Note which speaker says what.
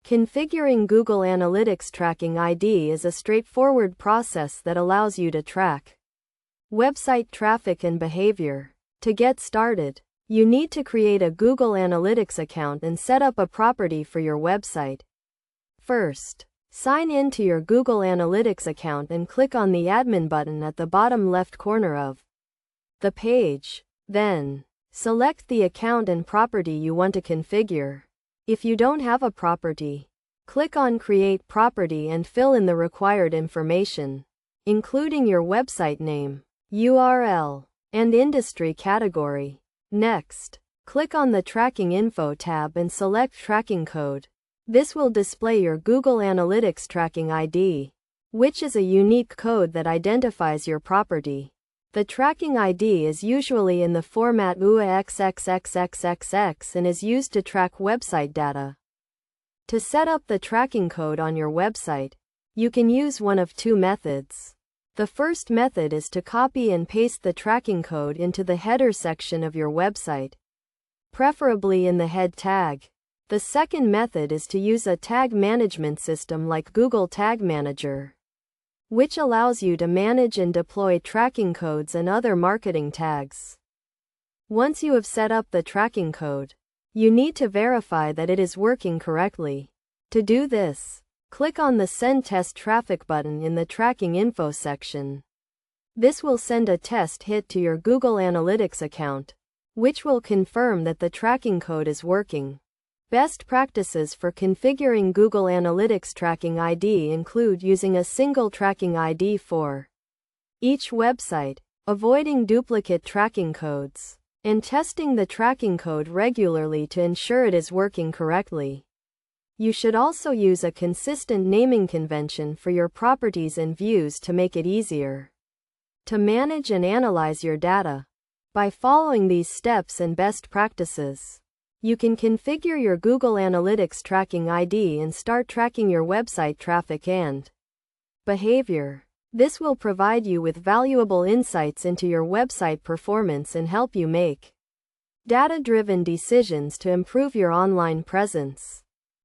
Speaker 1: Configuring Google Analytics Tracking ID is a straightforward process that allows you to track website traffic and behavior. To get started, you need to create a Google Analytics account and set up a property for your website. First, sign in to your Google Analytics account and click on the admin button at the bottom left corner of the page. Then, select the account and property you want to configure. If you don't have a property, click on Create Property and fill in the required information, including your website name, URL, and industry category. Next, click on the Tracking Info tab and select Tracking Code. This will display your Google Analytics Tracking ID, which is a unique code that identifies your property. The tracking ID is usually in the format UAXXXXXX and is used to track website data. To set up the tracking code on your website, you can use one of two methods. The first method is to copy and paste the tracking code into the header section of your website, preferably in the head tag. The second method is to use a tag management system like Google Tag Manager, which allows you to manage and deploy tracking codes and other marketing tags. Once you have set up the tracking code, you need to verify that it is working correctly. To do this, click on the Send Test Traffic button in the Tracking Info section. This will send a test hit to your Google Analytics account, which will confirm that the tracking code is working. Best practices for configuring Google Analytics Tracking ID include using a single tracking ID for each website, avoiding duplicate tracking codes, and testing the tracking code regularly to ensure it is working correctly. You should also use a consistent naming convention for your properties and views to make it easier to manage and analyze your data. By following these steps and best practices, you can configure your Google Analytics Tracking ID and start tracking your website traffic and behavior. This will provide you with valuable insights into your website performance and help you make data-driven decisions to improve your online presence.